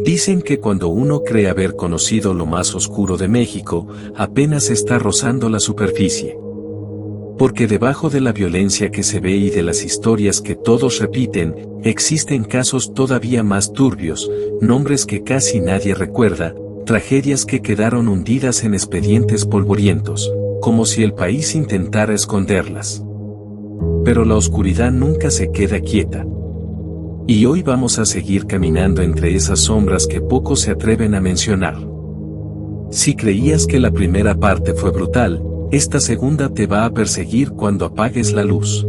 Dicen que cuando uno cree haber conocido lo más oscuro de México, apenas está rozando la superficie. Porque debajo de la violencia que se ve y de las historias que todos repiten, existen casos todavía más turbios, nombres que casi nadie recuerda, tragedias que quedaron hundidas en expedientes polvorientos, como si el país intentara esconderlas. Pero la oscuridad nunca se queda quieta. Y hoy vamos a seguir caminando entre esas sombras que pocos se atreven a mencionar. Si creías que la primera parte fue brutal, esta segunda te va a perseguir cuando apagues la luz.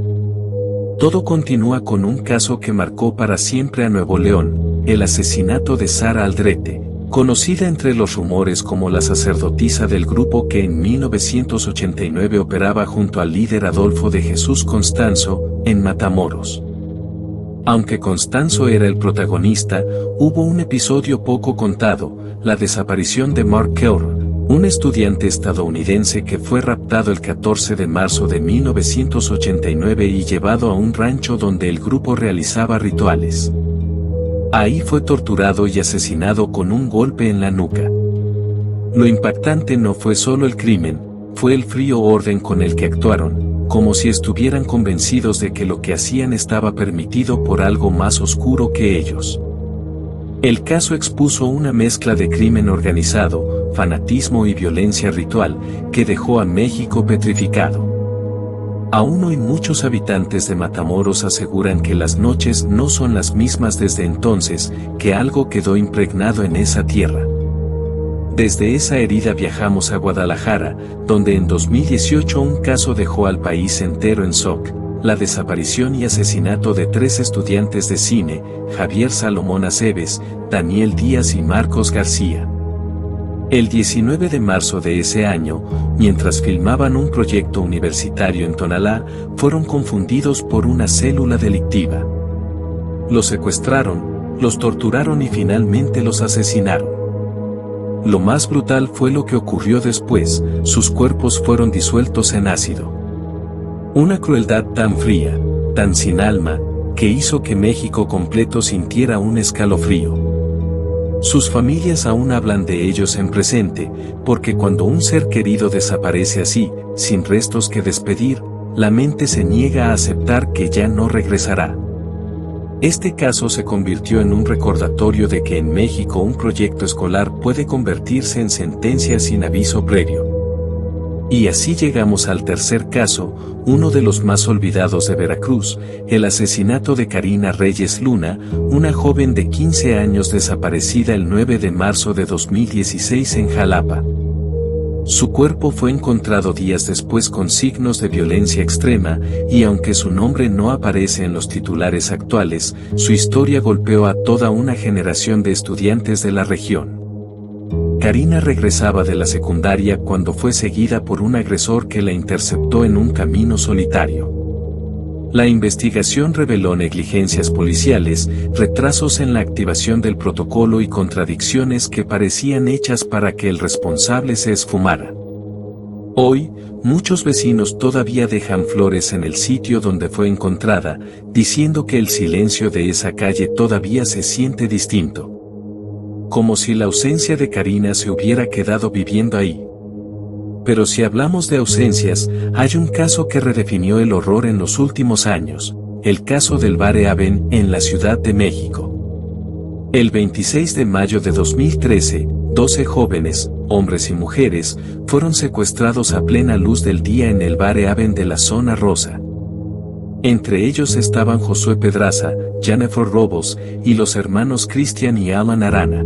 Todo continúa con un caso que marcó para siempre a Nuevo León, el asesinato de Sara Aldrete, conocida entre los rumores como la sacerdotisa del grupo que en 1989 operaba junto al líder Adolfo de Jesús Constanzo, en Matamoros. Aunque Constanzo era el protagonista, hubo un episodio poco contado, la desaparición de Mark Keough, un estudiante estadounidense que fue raptado el 14 de marzo de 1989 y llevado a un rancho donde el grupo realizaba rituales. Ahí fue torturado y asesinado con un golpe en la nuca. Lo impactante no fue solo el crimen, fue el frío orden con el que actuaron, como si estuvieran convencidos de que lo que hacían estaba permitido por algo más oscuro que ellos. El caso expuso una mezcla de crimen organizado, fanatismo y violencia ritual, que dejó a México petrificado. Aún hoy muchos habitantes de Matamoros aseguran que las noches no son las mismas desde entonces, que algo quedó impregnado en esa tierra. Desde esa herida viajamos a Guadalajara, donde en 2018 un caso dejó al país entero en shock, la desaparición y asesinato de 3 estudiantes de cine, Javier Salomón Aceves, Daniel Díaz y Marcos García. El 19 de marzo de ese año, mientras filmaban un proyecto universitario en Tonalá, fueron confundidos por una célula delictiva. Los secuestraron, los torturaron y finalmente los asesinaron. Lo más brutal fue lo que ocurrió después, sus cuerpos fueron disueltos en ácido. Una crueldad tan fría, tan sin alma, que hizo que México completo sintiera un escalofrío. Sus familias aún hablan de ellos en presente, porque cuando un ser querido desaparece así, sin restos que despedir, la mente se niega a aceptar que ya no regresará. Este caso se convirtió en un recordatorio de que en México un proyecto escolar puede convertirse en sentencia sin aviso previo. Y así llegamos al tercer caso, uno de los más olvidados de Veracruz, el asesinato de Karina Reyes Luna, una joven de 15 años desaparecida el 9 de marzo de 2016 en Jalapa. Su cuerpo fue encontrado días después con signos de violencia extrema, y aunque su nombre no aparece en los titulares actuales, su historia golpeó a toda una generación de estudiantes de la región. Karina regresaba de la secundaria cuando fue seguida por un agresor que la interceptó en un camino solitario. La investigación reveló negligencias policiales, retrasos en la activación del protocolo y contradicciones que parecían hechas para que el responsable se esfumara. Hoy, muchos vecinos todavía dejan flores en el sitio donde fue encontrada, diciendo que el silencio de esa calle todavía se siente distinto. Como si la ausencia de Karina se hubiera quedado viviendo ahí. Pero si hablamos de ausencias, hay un caso que redefinió el horror en los últimos años, el caso del Bar Eaven en la Ciudad de México. El 26 de mayo de 2013, 12 jóvenes, hombres y mujeres, fueron secuestrados a plena luz del día en el Bar Eaven de la Zona Rosa. Entre ellos estaban Josué Pedraza, Jennifer Robles, y los hermanos Cristian y Alan Arana.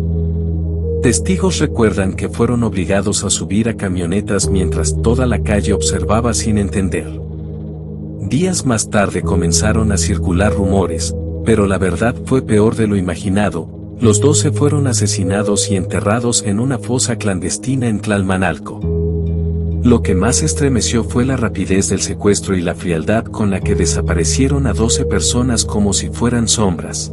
Testigos recuerdan que fueron obligados a subir a camionetas mientras toda la calle observaba sin entender. Días más tarde comenzaron a circular rumores, pero la verdad fue peor de lo imaginado. Los 12 fueron asesinados y enterrados en una fosa clandestina en Tlalmanalco. Lo que más estremeció fue la rapidez del secuestro y la frialdad con la que desaparecieron a 12 personas como si fueran sombras.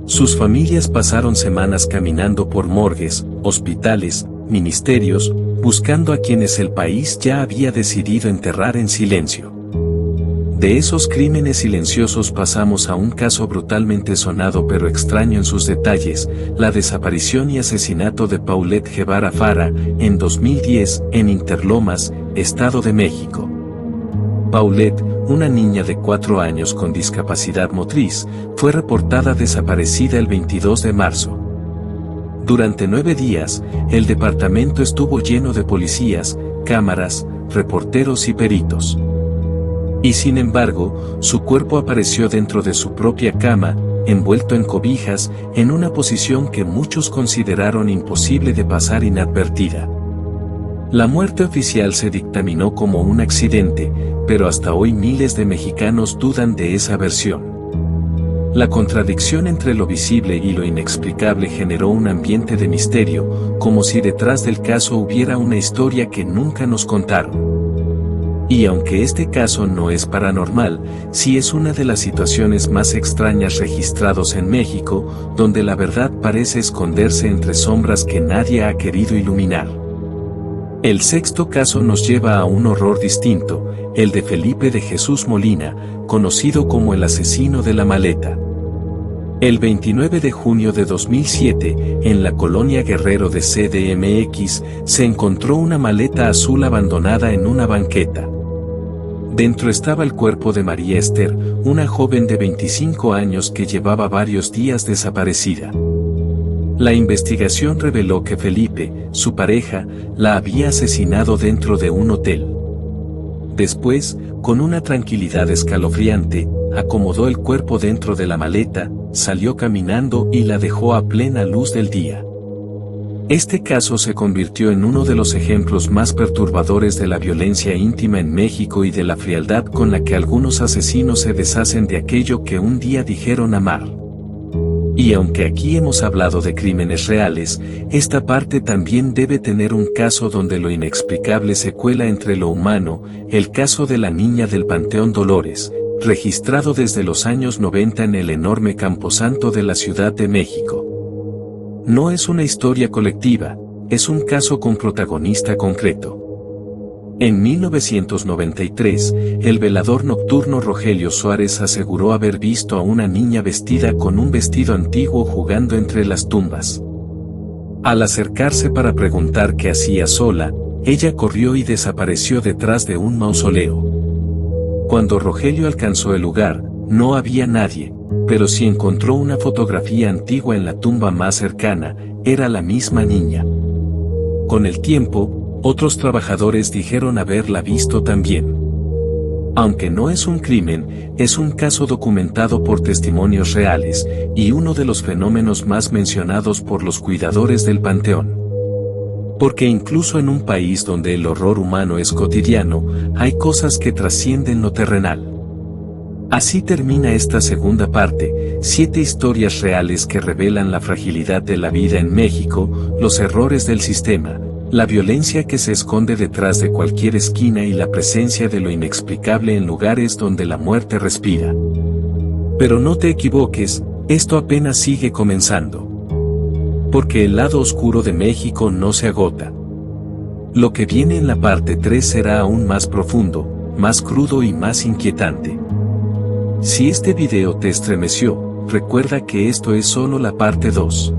Sus familias pasaron semanas caminando por morgues, hospitales, ministerios, buscando a quienes el país ya había decidido enterrar en silencio. De esos crímenes silenciosos pasamos a un caso brutalmente sonado pero extraño en sus detalles, la desaparición y asesinato de Paulette Guevara Fara, en 2010, en Interlomas, Estado de México. Paulette, una niña de 4 años con discapacidad motriz, fue reportada desaparecida el 22 de marzo. Durante 9 días, el departamento estuvo lleno de policías, cámaras, reporteros y peritos. Y sin embargo, su cuerpo apareció dentro de su propia cama, envuelto en cobijas, en una posición que muchos consideraron imposible de pasar inadvertida. La muerte oficial se dictaminó como un accidente, pero hasta hoy miles de mexicanos dudan de esa versión. La contradicción entre lo visible y lo inexplicable generó un ambiente de misterio, como si detrás del caso hubiera una historia que nunca nos contaron. Y aunque este caso no es paranormal, sí es una de las situaciones más extrañas registrados en México, donde la verdad parece esconderse entre sombras que nadie ha querido iluminar. El sexto caso nos lleva a un horror distinto, el de Felipe de Jesús Molina, conocido como el asesino de la maleta. El 29 de junio de 2007, en la colonia Guerrero de CDMX, se encontró una maleta azul abandonada en una banqueta. Dentro estaba el cuerpo de María Esther, una joven de 25 años que llevaba varios días desaparecida. La investigación reveló que Felipe, su pareja, la había asesinado dentro de un hotel. Después, con una tranquilidad escalofriante, acomodó el cuerpo dentro de la maleta, salió caminando y la dejó a plena luz del día. Este caso se convirtió en uno de los ejemplos más perturbadores de la violencia íntima en México y de la frialdad con la que algunos asesinos se deshacen de aquello que un día dijeron amar. Y aunque aquí hemos hablado de crímenes reales, esta parte también debe tener un caso donde lo inexplicable se cuela entre lo humano, el caso de la niña del Panteón Dolores, registrado desde los años 90 en el enorme camposanto de la Ciudad de México. No es una historia colectiva, es un caso con protagonista concreto. En 1993, el velador nocturno Rogelio Suárez aseguró haber visto a una niña vestida con un vestido antiguo jugando entre las tumbas. Al acercarse para preguntar qué hacía sola, ella corrió y desapareció detrás de un mausoleo. Cuando Rogelio alcanzó el lugar, no había nadie, pero si encontró una fotografía antigua en la tumba más cercana, era la misma niña. Con el tiempo, otros trabajadores dijeron haberla visto también. Aunque no es un crimen, es un caso documentado por testimonios reales, y uno de los fenómenos más mencionados por los cuidadores del panteón. Porque incluso en un país donde el horror humano es cotidiano, hay cosas que trascienden lo terrenal. Así termina esta segunda parte, 7 historias reales que revelan la fragilidad de la vida en México, los errores del sistema, la violencia que se esconde detrás de cualquier esquina y la presencia de lo inexplicable en lugares donde la muerte respira. Pero no te equivoques, esto apenas sigue comenzando. Porque el lado oscuro de México no se agota. Lo que viene en la parte 3 será aún más profundo, más crudo y más inquietante. Si este video te estremeció, recuerda que esto es solo la parte 2.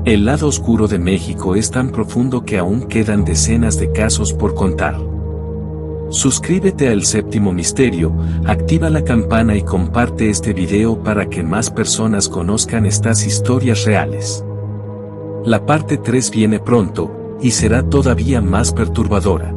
El lado oscuro de México es tan profundo que aún quedan decenas de casos por contar. Suscríbete al Séptimo Misterio, activa la campana y comparte este video para que más personas conozcan estas historias reales. La parte 3 viene pronto, y será todavía más perturbadora.